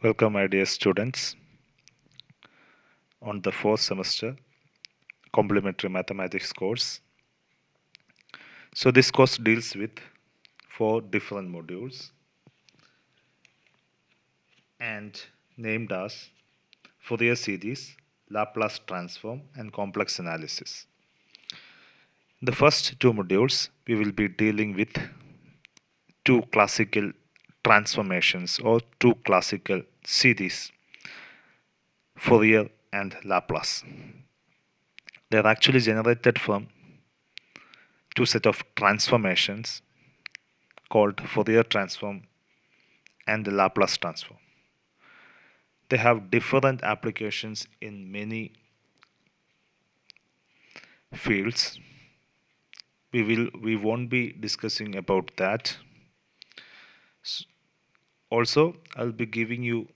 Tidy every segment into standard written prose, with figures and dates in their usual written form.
Welcome, my dear students, on the fourth semester complementary mathematics course. So, this course deals with four different modules and named as Fourier series, Laplace transform, and complex analysis. In the first two modules, we will be dealing with two classical transformations or two classical series, Fourier and Laplace. They are actually generated from two set of transformations called Fourier transform and the Laplace transform. They have different applications in many fields. We won't be discussing about that. Also, I'll be giving you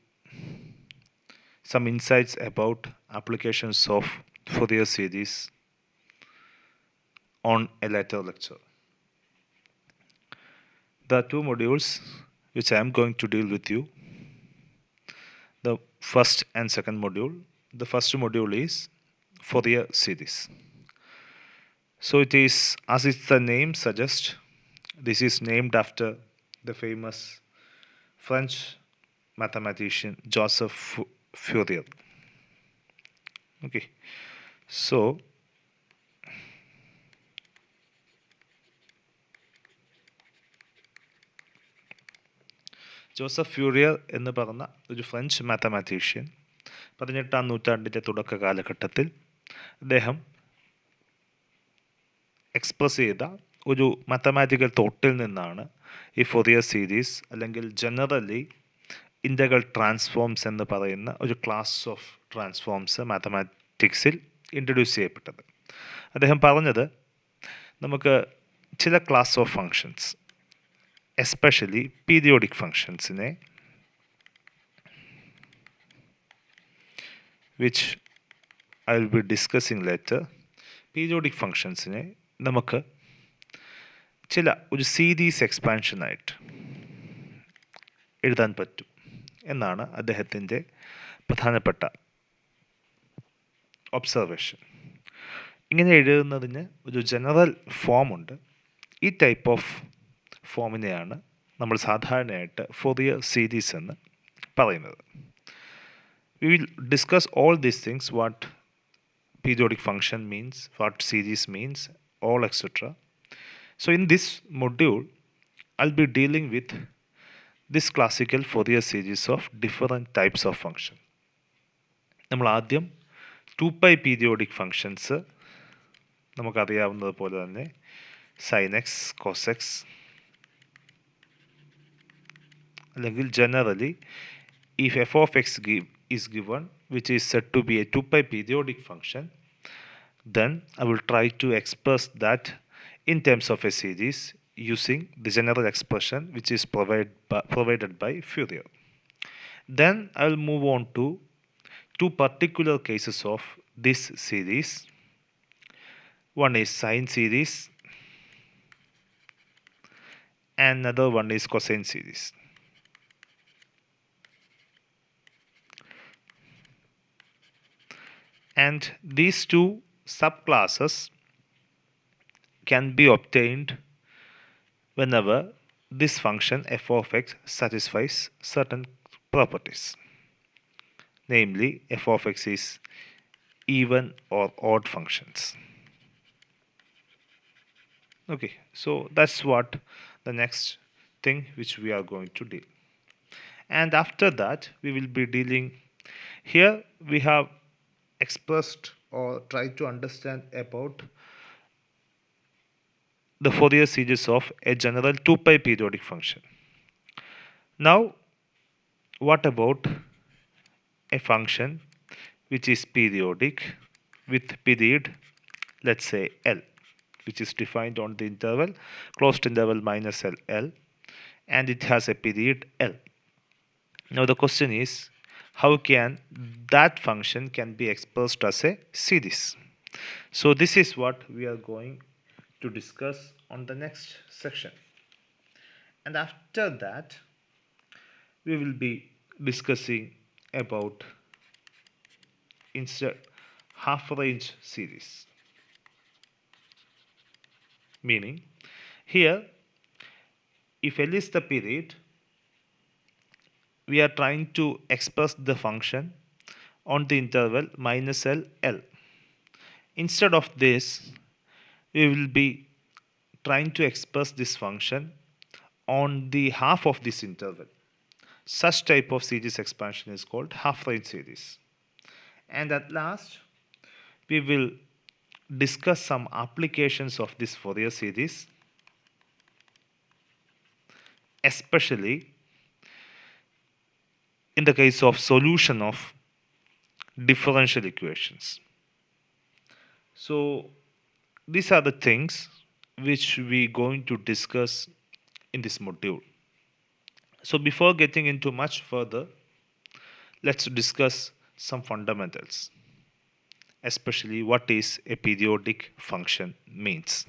some insights about applications of Fourier series on a later lecture. The two modules which I am going to deal with you, the first and second module. The first module is Fourier series. So it is, as the name suggests, this is named after the famous French mathematician Joseph Fourier. Okay, so Joseph Fourier എന്ന് പറഞ്ഞ ഒരു French mathematician 18ാം നൂറ്റാണ്ടിൻ്റെ തുടക്ക കാലഘട്ടത്തിൽ അദ്ദേഹം express ചെയ്ത ഒരു mathematical തോട്ടിൽ നിന്നാണ് ഈ ഫൊറിയർ സീരീസ് അല്ലെങ്കിൽ ജനറലി ഇൻ്റഗ്രൽ ട്രാൻസ്ഫോംസ് എന്ന് പറയുന്ന ഒരു ക്ലാസ് ഓഫ് ട്രാൻസ്ഫോംസ് മാത്തമാറ്റിക്സിൽ ഇൻട്രൊഡ്യൂസ് ചെയ്യപ്പെട്ടത്. അദ്ദേഹം പറഞ്ഞത് നമുക്ക് ചില class of functions, especially periodic ഫങ്ഷൻസിനെ, which I will be discussing later, periodic ഫങ്ഷൻസിനെ നമുക്ക് ഒരു സീരീസ് എക്സ്പാൻഷനായിട്ട് എഴുതാൻ പറ്റും എന്നാണ് അദ്ദേഹത്തിൻ്റെ പ്രധാനപ്പെട്ട ഒബ്സർവേഷൻ. ഇങ്ങനെ എഴുതുന്നതിന് ഒരു ജനറൽ ഫോമുണ്ട്. ഈ ടൈപ്പ് ഓഫ് ഫോമിനെയാണ് നമ്മൾ സാധാരണയായിട്ട് ഫൊറിയർ സീരീസ് എന്ന് പറയുന്നത്. We will discuss all these things, what periodic function means, what series means, all etc. So in this module, I'll be dealing with this classical Fourier series of different types of function. നമ്മൾ ആദ്യം 2π periodic functions നമുക്കറിയാവുന്നത് പോലെ തന്നെ sign X, cos X, അല്ലെങ്കിൽ generally if f of x is given, which is said to be a 2π periodic function, then I will try to express that in terms of a series using the general expression which is provided by Fourier. Then I will move on to two particular cases of this series. One is sine series and another one is cosine series. And these two subclasses can be obtained whenever this function f of x satisfies certain properties. Namely, f of x is even or odd functions. Okay, so that's what the next thing which we are going to deal. And after that, we will be dealing, here we have expressed or tried to understand about the Fourier series of a general 2π periodic function. Now, what about a function which is periodic with period, let's say L, which is defined on the interval closed interval minus L, and it has a period L. Now the question is, how can that function can be expressed as a series? So this is what we are going to discuss on the next section. And after that, we will be discussing about instead half range series. Meaning, here, if L is the period, we are trying to express the function on the interval minus L, L. Instead of this, we will be trying to express this function on the half of this interval. Such type of series expansion is called half-range series. And at last, we will discuss some applications of this Fourier series, especially in the case of solution of differential equations. So these are the things which we going to discuss in this module. So before getting into much further, let's discuss some fundamentals, especially what is a periodic function means.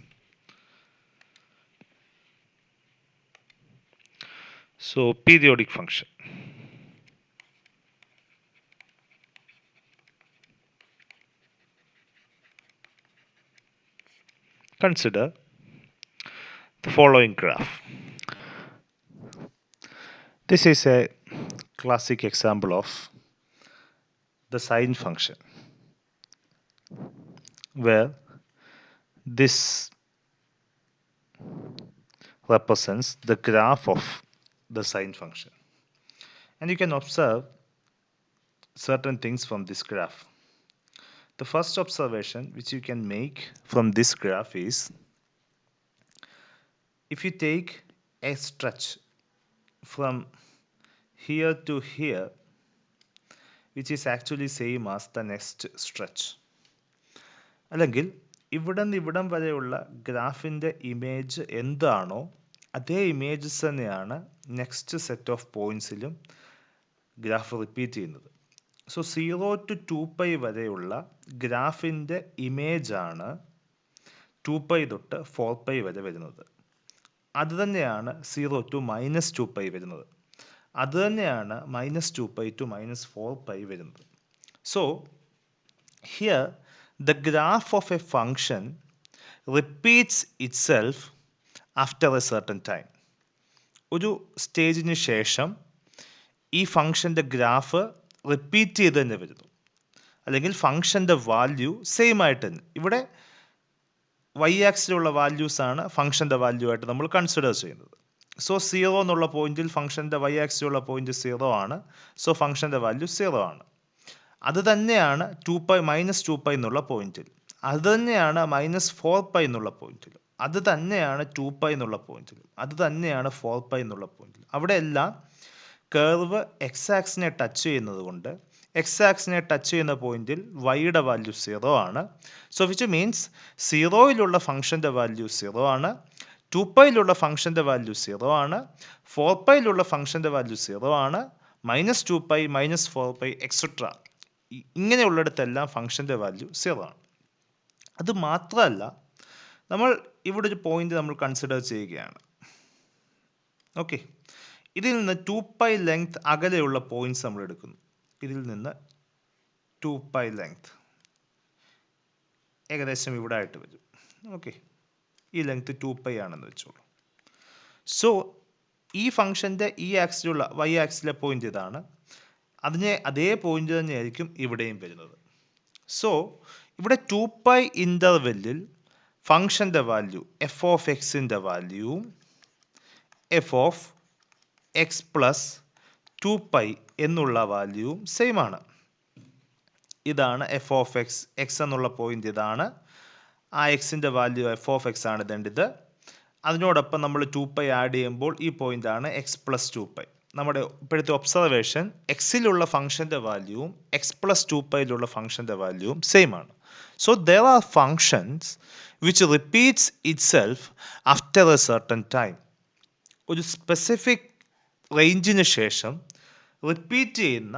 So periodic function. Consider the following graph. This is a classic example of the sine function, where this represents the graph of the sine function. And you can observe certain things from this graph. The first observation which you can make from this graph is, if you take a stretch from here to here, which is actually same as the next stretch, അല്ലെങ്കിൽ ഇവിടെ നിന്ന് ഇവിടം വരെയുള്ള ഗ്രാഫിൻ്റെ image എന്താണോ അതേ images തന്നെയാണ് next set of പോയിൻറ്റ്സിലും graph repeat ചെയ്യുന്നത്. സോ 0 to 2π വരെയുള്ള ഗ്രാഫിൻ്റെ ഇമേജാണ് 2π തൊട്ട് 4π വരെ വരുന്നത്. അത് തന്നെയാണ് 0 to -2π വരുന്നത്. അത് തന്നെയാണ് -2π to -4π വരുന്നത്. So here the graph of a function repeats itself after a certain time. ഒരു സ്റ്റേജിന് ശേഷം ഈ ഫംഗ്ഷൻ്റെ ഗ്രാഫ് റിപ്പീറ്റ് ചെയ്ത് തന്നെ വരുന്നു, അല്ലെങ്കിൽ ഫംഗ്ഷൻ്റെ വാല്യൂ സെയിം ആയിട്ട് തന്നെ. ഇവിടെ വൈ ആക്സിലുള്ള വാല്യൂസാണ് ഫംഗ്ഷൻ്റെ വാല്യൂ ആയിട്ട് നമ്മൾ കൺസിഡർ ചെയ്യുന്നത്. സോ 0 എന്നുള്ള പോയിന്റിൽ ഫംഗ്ഷൻ്റെ വൈ ആക്സിലുള്ള പോയിന്റ് 0 ആണ്. സോ ഫംഗ്ഷൻ്റെ വാല്യൂ 0 ആണ്. അത് തന്നെയാണ് -2π എന്നുള്ള പോയിന്റിൽ, അത് തന്നെയാണ് -4π എന്നുള്ള പോയിന്റിൽ, അത് തന്നെയാണ് 2π എന്നുള്ള പോയിന്റിൽ, അത് തന്നെയാണ് 4π എന്നുള്ള പോയിന്റിൽ. അവിടെ എല്ലാം കർവ് എക്സ് ആക്സിനെ ടച്ച് ചെയ്യുന്നത് കൊണ്ട് എക്സ് ആക്സിനെ ടച്ച് ചെയ്യുന്ന പോയിന്റിൽ വൈയുടെ വാല്യൂ 0 ആണ്. സോ വിച്ച് മീൻസ് 0യിലുള്ള ഫംഗ്ഷൻ്റെ വാല്യൂ 0 ആണ്, 2πയിലുള്ള ഫംഗ്ഷൻ്റെ വാല്യൂ 0 ആണ്, 4πയിലുള്ള ഫംഗ്ഷൻ്റെ വാല്യൂ 0 ആണ്, -2π -4π എക്സെട്ര ഇങ്ങനെയുള്ളിടത്തെല്ലാം ഫംഗ്ഷൻ്റെ വാല്യൂ 0 ആണ്. അത് മാത്രമല്ല, നമ്മൾ ഇവിടെ ഒരു പോയിന്റ് നമ്മൾ കൺസിഡർ ചെയ്യുകയാണ്. ഓക്കെ, ഇതിൽ നിന്ന് 2π ലെങ്ത് അകലെയുള്ള പോയിന്റ്സ് നമ്മൾ എടുക്കുന്നു. ഇതിൽ നിന്ന് 2π ലെങ്ത് ഏകദേശം ഇവിടെ ആയിട്ട് വരും. ഓക്കെ, ഈ ലെങ്ത് 2π ആണെന്ന് വെച്ചോളൂ. സോ ഈ ഫംഗ്ഷൻ്റെ ഈ ആക്സിലുള്ള വൈ ആക്സിലെ പോയിന്റ് ഇതാണ്, അതിനെ അതേ പോയിന്റ് തന്നെയായിരിക്കും ഇവിടെയും വരുന്നത്. സോ ഇവിടെ 2π ഇൻ്റർവെല്ലിൽ ഫംഗ്ഷൻ്റെ വാല്യൂ എഫ് ഓഫ് എക്സിൻ്റെ value f of x plus 2π എന്നുള്ള വാല്യൂവും സെയിം ആണ്. ഇതാണ് എഫ് ഓഫ് എക്സ്, എക്സ് എന്നുള്ള പോയിന്റ് ഇതാണ്, ആ എക്സിൻ്റെ വാല്യൂ എഫ് ഓഫ് എക്സ് ആണ് ഇതേണ്ടത്. അതിനോടൊപ്പം നമ്മൾ 2π ആഡ് ചെയ്യുമ്പോൾ ഈ പോയിന്റ് ആണ് എക്സ് പ്ലസ് 2π. നമ്മുടെ ഇപ്പോഴത്തെ ഒബ്സർവേഷൻ എക്സിലുള്ള ഫംഗ്ഷൻ്റെ വാല്യൂവും എക്സ് പ്ലസ് 2πയിലുള്ള ഫംഗ്ഷൻ്റെ വാല്യൂവും സെയിം ആണ്. So there are functions which repeats it self after A certain time. ഒരു സ്പെസിഫിക് റേഞ്ചിന് ശേഷം റിപ്പീറ്റ് ചെയ്യുന്ന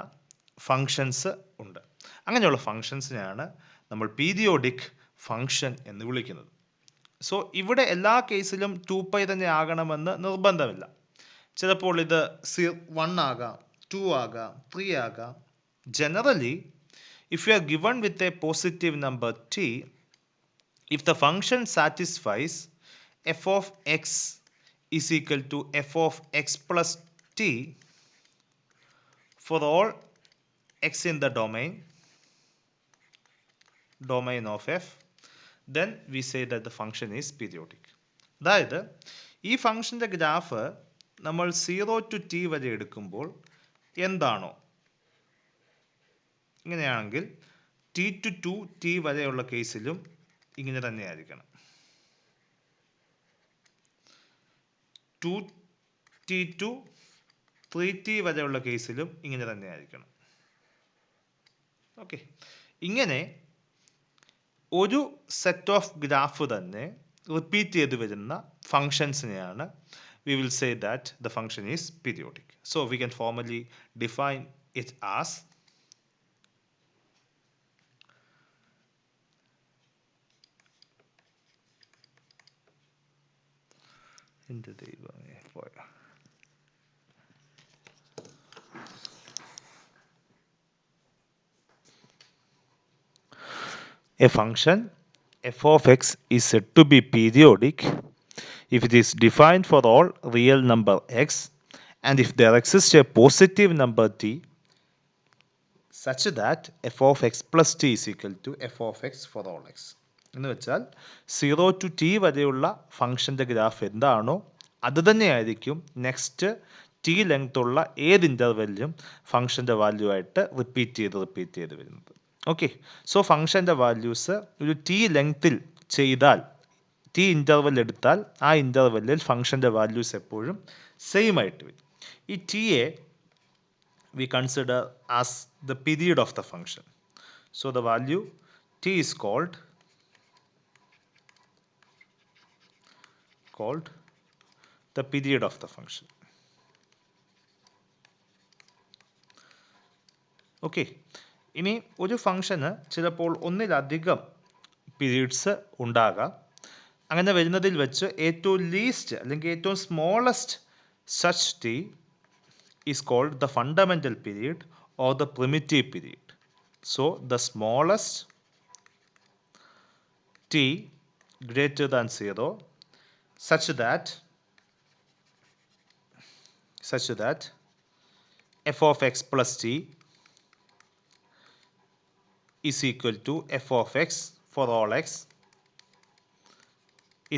ഫങ്ഷൻസ് ഉണ്ട്. അങ്ങനെയുള്ള ഫങ്ഷൻസിനെയാണ് നമ്മൾ പീരിയോഡിക് ഫങ്ഷൻ എന്ന് വിളിക്കുന്നത്. സോ ഇവിടെ എല്ലാ കേസിലും 2π തന്നെ ആകണമെന്ന് നിർബന്ധമില്ല. ചിലപ്പോൾ ഇത് 1 ആകാം, 2 ആകാം 3 ആകാം. Generally, if you are given with a positive number t, if the function satisfies f of x is equal to f of x plus t for all x in the domain of f, then we say that the function is periodic. അതായത് ഈ ഫംഗ്ഷൻ്റെ graph നമ്മൾ 0 to t വരെ എടുക്കുമ്പോൾ എന്താണോ, ഇങ്ങനെയാണെങ്കിൽ t to 2t വരെയുള്ള കേസിലും ഇങ്ങനെ തന്നെയായിരിക്കണം. 2t to 3t വരെയുള്ള കേസിലും ഇങ്ങനെ തന്നെയായിരിക്കണം. ഓക്കെ, ഇങ്ങനെ ഒരു സെറ്റ് ഓഫ് ഗ്രാഫ് തന്നെ റിപ്പീറ്റ് ചെയ്ത് വരുന്ന ഫങ്ഷൻസിനെയാണ് we will say that the function is periodic. So we can formally define it as a function f of x is said to be periodic if it is defined for all real number x and if there exists a positive number t such that f of x plus t is equal to f of x for all x. എന്ന് വെച്ചാൽ 0 to t വരെയുള്ള ഫംഗ്ഷൻ്റെ graph എന്താണോ അത് തന്നെയായിരിക്കും next T length ഉള്ള ഏത് ഇൻ്റർവെല്ലിലും ഫംഗ്ഷൻ്റെ value ആയിട്ട് repeat ചെയ്ത് വരുന്നത്. ഓക്കെ, സോ ഫംഗ്ഷൻ്റെ വാല്യൂസ് ഒരു ടി ലെങ്ത്തിൽ ചെയ്താൽ, ടി ഇൻ്റർവെൽ എടുത്താൽ ആ ഇൻ്റർവെല്ലിൽ ഫംഗ്ഷൻ്റെ വാല്യൂസ് എപ്പോഴും സെയിം ആയിട്ട് വരും. ഈ ടിയെ we consider as the period of the function. So the value t is called the period of the function. Okay, ഇനി ഒരു ഫംഗ്ഷന് ചിലപ്പോൾ ഒന്നിലധികം പീരീഡ്സ് ഉണ്ടാകാം. അങ്ങനെ വരുന്നതിൽ വെച്ച് ഏറ്റവും ലീസ്റ്റ് അല്ലെങ്കിൽ ഏറ്റവും smallest such T is called the fundamental period or the primitive period. So the smallest t greater than 0 such that f of x plus t is equal to f of x for all x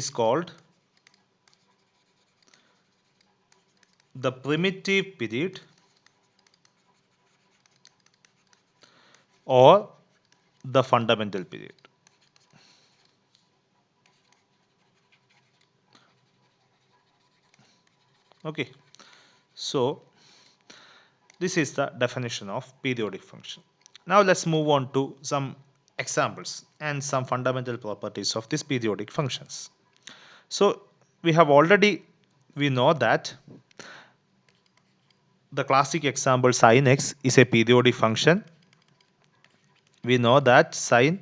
is called the primitive period or the fundamental period. Okay, so this is the definition of periodic function. Now let's move on to some examples and some fundamental properties of these periodic functions. So we know that the classic example sin x is a periodic function. We know that sin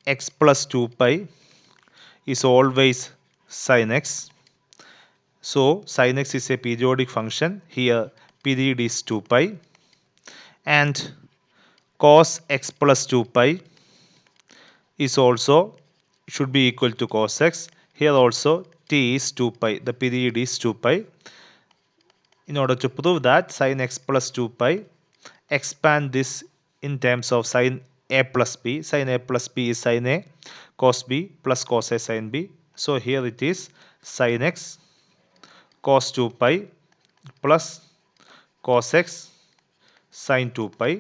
x plus 2 pi is always sin x. So sin x is a periodic function. Here period is 2 pi. And cos x plus 2 pi is also should be equal to cos x. Here also t is 2 pi. The period is 2 pi. In order to prove that sin x plus 2 pi, expand this in terms of sin a plus b. Sin a plus b is sin a cos b plus cos a sin b. So here it is sin x cos 2 pi plus cos x sin 2 pi.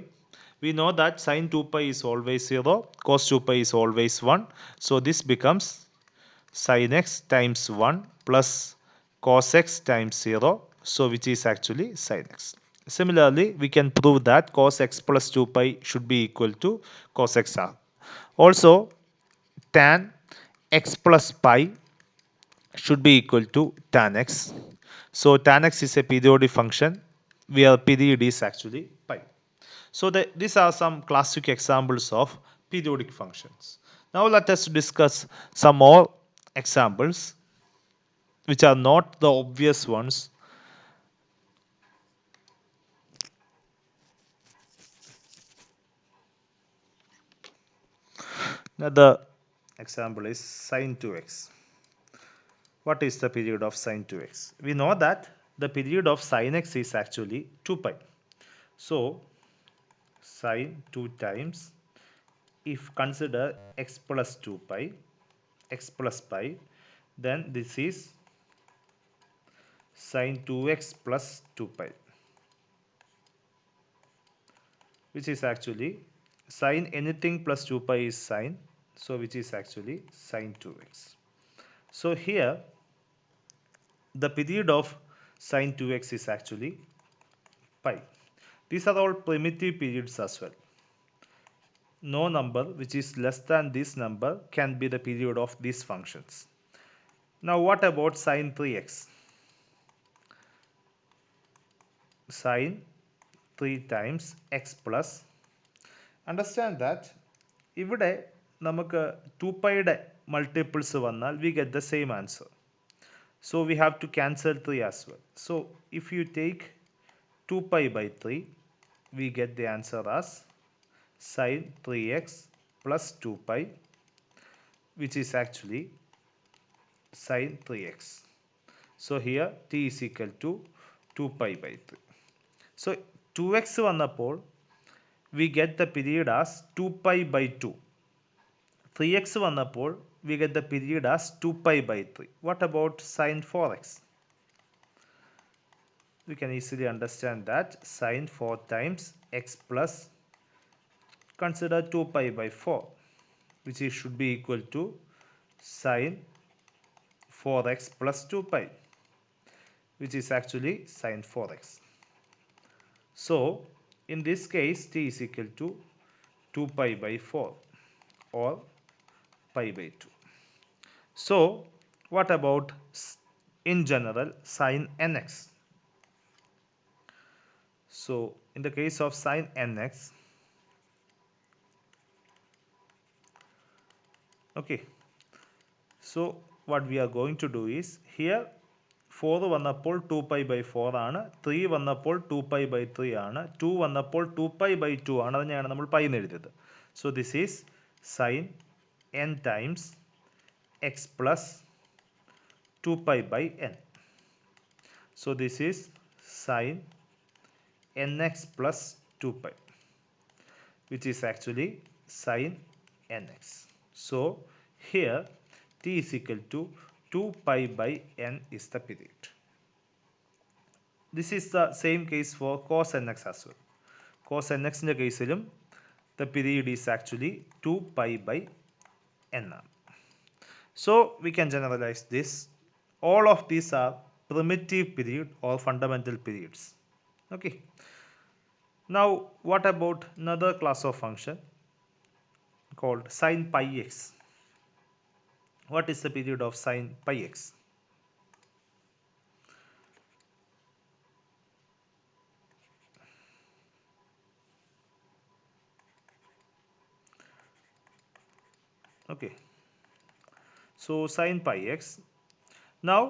We know that sin 2 pi is always 0, cos 2 pi is always 1. So this becomes sin x times 1 plus cos x times 0. So which is actually sin x. Similarly, we can prove that cos x plus 2 pi should be equal to cos x r. Also, tan x plus pi should be equal to tan x. So tan x is a periodic function where period is actually pi. So these are some classic examples of periodic functions. Now let us discuss some more examples which are not the obvious ones. Another example is sine 2x. What is the period of sine 2x? We know that the period of sine x is actually 2 pi. So sine 2 times, if consider x plus 2 pi, x plus pi, then this is sine 2x plus 2 pi, which is actually sine anything plus 2 pi is sine, so which is actually sine 2x. So here the period of sine 2x is actually pi. These are all primitive periods as well. No number which is less than this number can be the period of these functions. Now what about sine 3x? Sine 3 times x plus. Understand that ഇവിടെ നമുക്ക് 2 പൈയുടെ multiples വന്നാൽ we get the same answer. So we have to cancel 3 as well. So if you take 2 pi by 3, we get the answer as sine 3x plus 2 pi, which is actually sine 3x. So here t is equal to 2 pi by 3. So 2x വന്നപ്പോൾ we get the period as 2 pi by 2. 3x വന്നപ്പോൾ we get the period as 2 pi by 3. What about sine 4x? We can easily understand that sine 4 times x plus, consider 2 pi by 4, which is should be equal to sine 4x plus 2 pi, which is actually sine 4x. So in this case t is equal to 2 pi by 4 or pi by 2. So what about in general sine nx? So in the case of sine nx, okay, so what we are going to do is here 4 വന്നപ്പോൾ 2 pi by 4 ആണ്, 3 വന്നപ്പോൾ 2 pi by 3 ആണ്, 2 വന്നപ്പോൾ 2 pi by 2 ആണ്, അതിനെയാണ് നമ്മൾ pi എന്ന് എഴുതിയത്. So this is sine n times x plus 2 pi by n. So this is sine nx plus 2 pi, which is actually sine nx. So here t is equal to 2 pi by n is the period. This is the same case for cos nx as well. Cos nx in the case the period is actually 2 pi by n. So we can generalize this. All of these are primitive period or fundamental periods. Okay. Now what about another class of function called sine pi x? What is the period of sine pi x? Okay, so sine pi x. Now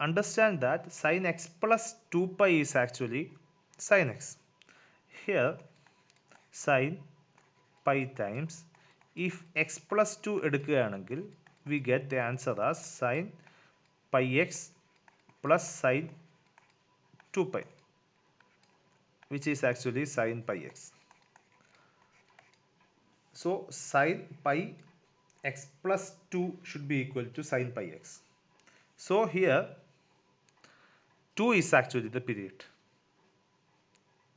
understand that sine x plus 2 pi is actually sine x. Here sine pi times, if x plus 2 എടുക്കുകയാണെങ്കിൽ we get the answer as sine pi x plus sine 2 pi, which is actually sine pi x. So sine pi x plus 2 should be equal to sine pi x. So here 2 is actually the period.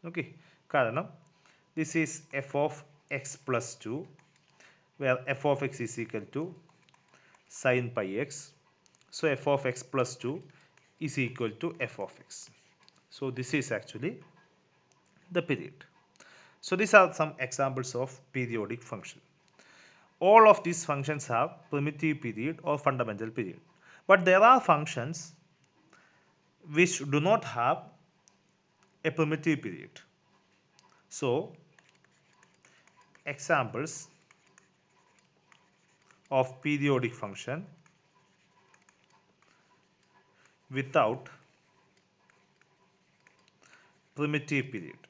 Okay, കാരണം this is f of x plus 2, where f of x is equal to sine pi x. So f of x plus 2 is equal to f of x. So this is actually the period. So these are some examples of periodic function. All of these functions have primitive period or fundamental period. But there are functions which do not have a primitive period. So examples of periodic function without primitive period.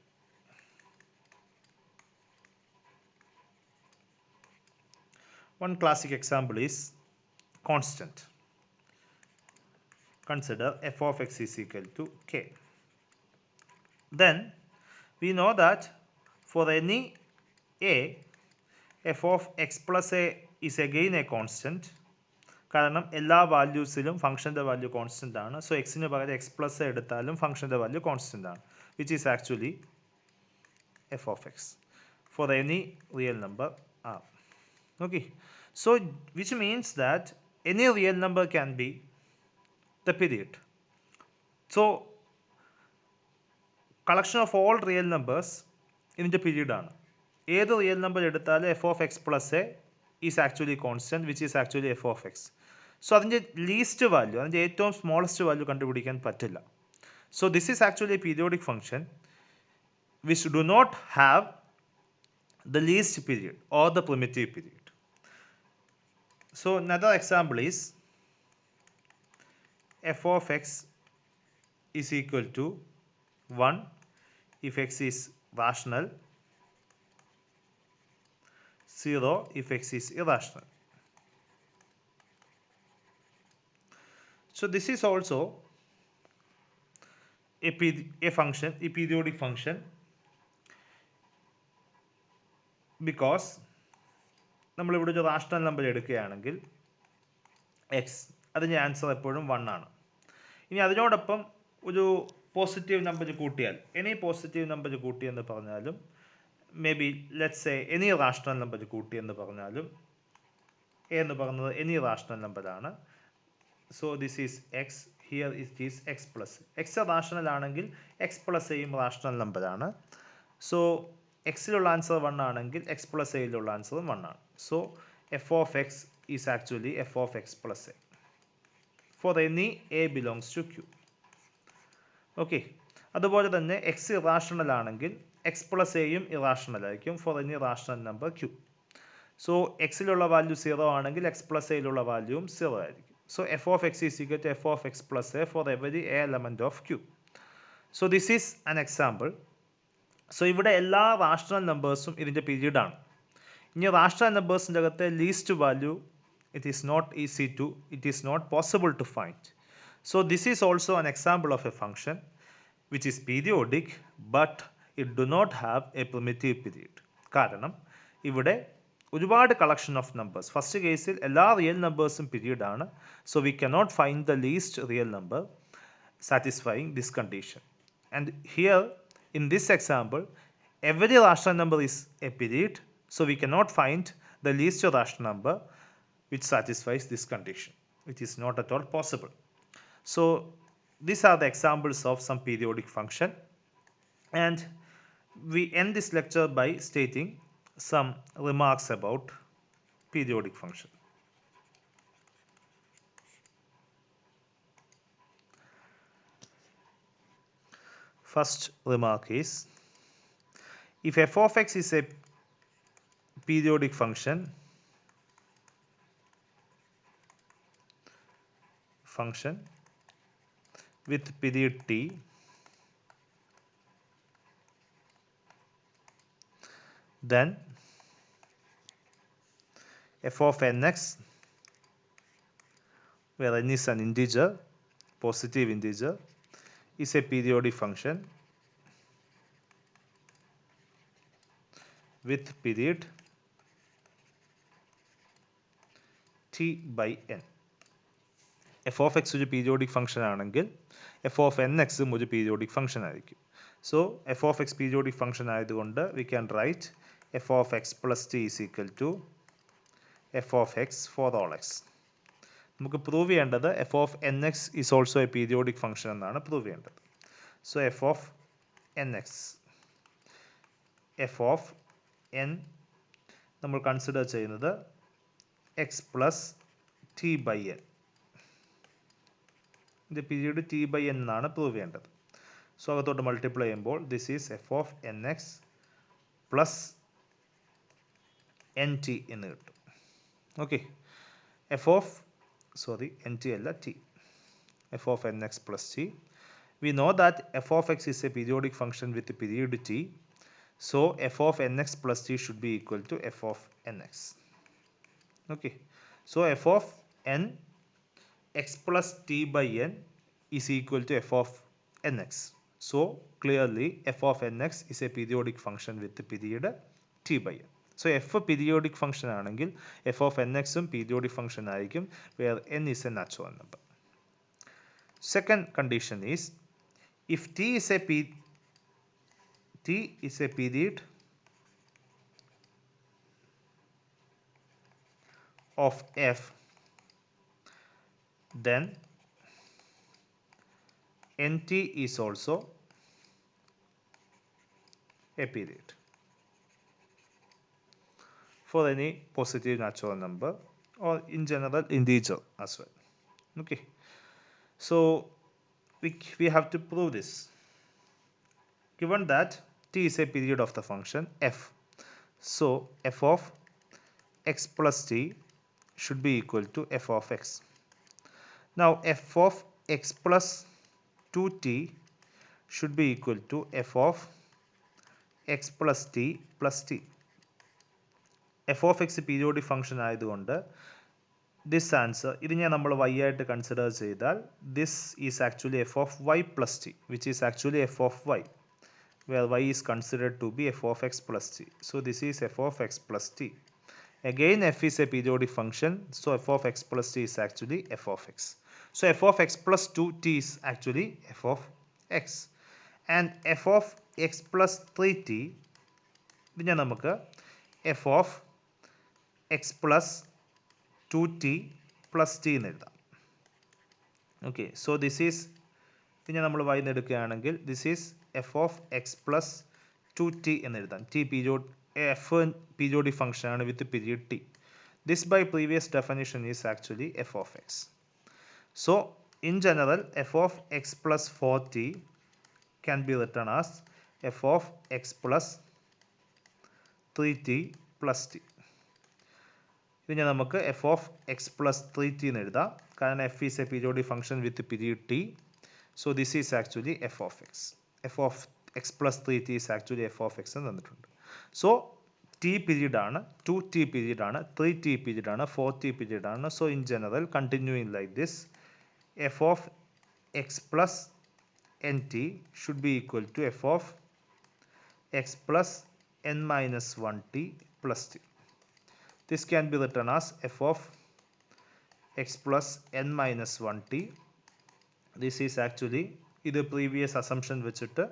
One classic example is constant. Consider f of x is equal to k. Then we know that for any a, f of x plus a is again a constant. കാരണം എല്ലാ വാല്യൂസിലും ഫംഗ്ഷൻ്റെ value constant ആണ്. So എക്സിന് പകരം x plus എടുത്താലും ഫംഗ്ഷൻ്റെ value constant ആണ്, which is actually f of x for any real number r. Okay, so which means that any real number can be the period. So collection of all real numbers ഇതിൻ്റെ പീരീഡാണ്. ഏത് real number എടുത്താലും f of x plus a is actually constant, which is actually f of x. So അതിൻ്റെ least value, അതിൻ്റെ ഏറ്റവും smallest value കണ്ടുപിടിക്കാൻ പറ്റില്ല. So this is actually a periodic function which do not have the least period or the primitive period. So another example is f of x is equal to 1 if x is rational, 0 if x is irrational. So this is also a function, a periodic function, because നമ്മളിവിടെ ഒരു rational number എടുക്കുകയാണെങ്കിൽ എക്സ്, അതിൻ്റെ answer എപ്പോഴും 1 ആണ്. ഇനി അതിനോടൊപ്പം ഒരു പോസിറ്റീവ് നമ്പർ കൂട്ടിയാൽ, എനി പോസിറ്റീവ് നമ്പർ കൂട്ടിയെന്ന് പറഞ്ഞാലും, may be let's a any rational number കൂട്ടിയെന്ന് പറഞ്ഞാലും, എ എന്ന് പറയുന്നത് എനി റാഷണൽ നമ്പറാണ്. So this is x, here it is x plus. X rational ആണെങ്കിൽ എക്സ് പ്ലസ് എയും റാഷണൽ നമ്പറാണ്. സോ എക്സിലുള്ള ആൻസർ 1 ആണെങ്കിൽ എക്സ് പ്ലസ് എയിലുള്ള ആൻസറും 1 ആണ്. So f of x is actually f of x plus a for any a belongs to q. Okay, അതുപോലെ തന്നെ എക്സ് ഇറാഷണൽ ആണെങ്കിൽ എക്സ് പ്ലസ് എയും ഇറാഷണൽ ആയിരിക്കും for any rational number q. So എക്സിലുള്ള value 0 ആണെങ്കിൽ എക്സ് പ്ലസ് എയിലുള്ള വാല്യൂവും 0 ആയിരിക്കും. So f of x is equal to f of x plus a for every a element of q. So this is an example. So ഇവിടെ എല്ലാ rational നമ്പേഴ്സും ഇതിൻ്റെ പീരീഡാണ്. ഇനി rational നമ്പേഴ്സിൻ്റെ അകത്തെ least value it is not possible to find. So this is also an example of a function which is periodic but it do not have a primitive period. കാരണം ഇവിടെ ഒരുപാട് collection of numbers. First കേസിൽ എല്ലാ real നമ്പേഴ്സും പീരീഡാണ്. So we cannot find the least real number satisfying this condition. And here in this example, every rational number is a period, so we cannot find the least rational number which satisfies this condition. It is not at all possible. So these are the examples of some periodic function, and we end this lecture by stating some remarks about periodic function. First remark is, if f of x is a periodic function with period t, then f of nx, where n is an integer, positive integer, is a periodic function with period t by n. f of x ഒരു periodic function ആണെങ്കിൽ f of nx ഒരു പീരിയോഡിc function ആയിരിക്കും. So f of x periodic function ആയതുകൊണ്ട് we can write f of x plus t is equal to f of x for all x. നമുക്ക് prove ചെയ്യേണ്ടത് f of nx is also a periodic function എന്നാണ് prove ചെയ്യേണ്ടത്. So f of nx, f of n നമ്മൾ consider ചെയ്യുന്നത് x plus t by n. ഇതിൻ്റെ period t by n എന്നാണ് prove ചെയ്യേണ്ടത്. So അകത്തോട്ട് മൾട്ടിപ്ലൈ ചെയ്യുമ്പോൾ this is f of nx plus nt എന്ന് കിട്ടും. ഓക്കെ, nt അല്ല t, f of nx plus t. We know that f of x is a periodic function with period t. So f of nx plus t should be equal to f of nx. Okay, so f of n x plus t by n is equal to f of nx. So clearly f of nx is a periodic function with the period t by n. So f periodic function ആണെങ്കിൽ f of nx ഉം periodic function ആയിരിക്കും where n is a natural number. Second condition is if t is a period of f, then nt is also a period for any positive natural number or in general integer as well. Okay, so we have to prove this. Given that t is a period of the function f, so f of x plus t should be equal to f of x. Now f of x plus 2t should be equal to f of x plus t plus t. f of x periodic function ആയതുകൊണ്ട് this answer ഇതിനെ നമ്മൾ y ആയിട്ട് consider ചെയ്താൽ this is actually f of y plus t, which is actually f of y, where y is considered to be f of x plus t. So this is f of x plus t. Again f is a periodic function, so f of x plus t is actually f of x. So f of x plus 2t is actually f of x. And f of x plus 3t ഇതിനെ നമുക്ക് f of x plus 2t plus t എന്ന് എഴുതാം. Okay, so this is പിന്നെ നമ്മൾ y എന്ന് എടുക്കുകയാണെങ്കിൽ this is f of x plus 2t എന്ന് എഴുതാം. T period f periodic function ആണ് with period t. This by previous definition is actually f of x. So in general f of x plus 4t can be written as f of x plus 3t plus t. ഇതിനെ നമുക്ക് F of x plus 3t എന്ന് എഴുതാം, കാരണം F is A periodic function with period T. So this is actually f of X. F of x plus 3t is actually f of X എന്ന് തന്നിട്ടുണ്ട്. So T period ആണ്, 2t period ആണ്, 3t period ആണ്, 4t period ആണ്. So in general continuing like this F of x plus nt should be equal to f of x plus n minus 1t plus t. This can be written as f of x plus n minus 1t. This is actually ഇത് previous assumption വെച്ചിട്ട്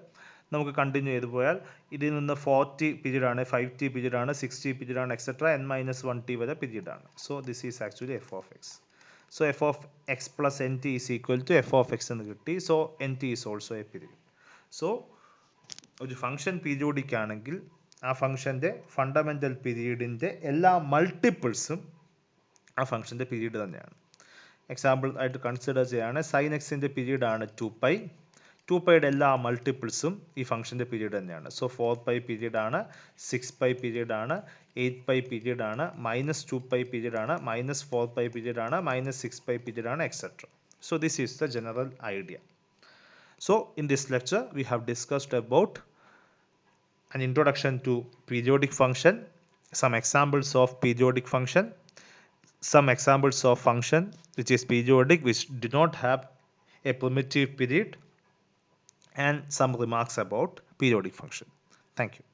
നമുക്ക് continue ചെയ്ത് പോയാൽ ഇതിൽ നിന്ന് 4t period ആണ്, 5t period ആണ്, 6t period ആണ്, എക്സെട്ര n minus 1t വരെ പീരീഡ് ആണ്. So this is actually f of X. So f of x plus nt is equal to f of x എന്ന് കിട്ടി. So nt is also a period. So ഒരു function periodic ആണെങ്കിൽ ആ ഫംഗ്ഷൻ്റെ fundamental പീരീഡിൻ്റെ എല്ലാ മൾട്ടിപ്പിൾസും ആ ഫംഗ്ഷൻ്റെ period തന്നെയാണ്. Example ആയിട്ട് consider ചെയ്യുകയാണ് സൈൻ എക്സിൻ്റെ പീരീഡ് ആണ് 2π. 2πയുടെ എല്ലാ മൾട്ടിപ്പിൾസും ഈ ഫംഗ്ഷൻ്റെ പീരീഡ് തന്നെയാണ്. സോ 4π പീരീഡ് ആണ്, 6π പീരീഡ് ആണ്, 8π പീരീഡ് ആണ്, -2π പീരീഡ് ആണ്, -4π പീരീഡ് ആണ്, -6π പീരീഡ് ആണ്, etcetera. So this is the general idea. So in this lecture we have discussed about an introduction to periodic function, some examples of periodic function, some examples of function which is periodic which do not have a primitive period, and some remarks about periodic function. Thank you.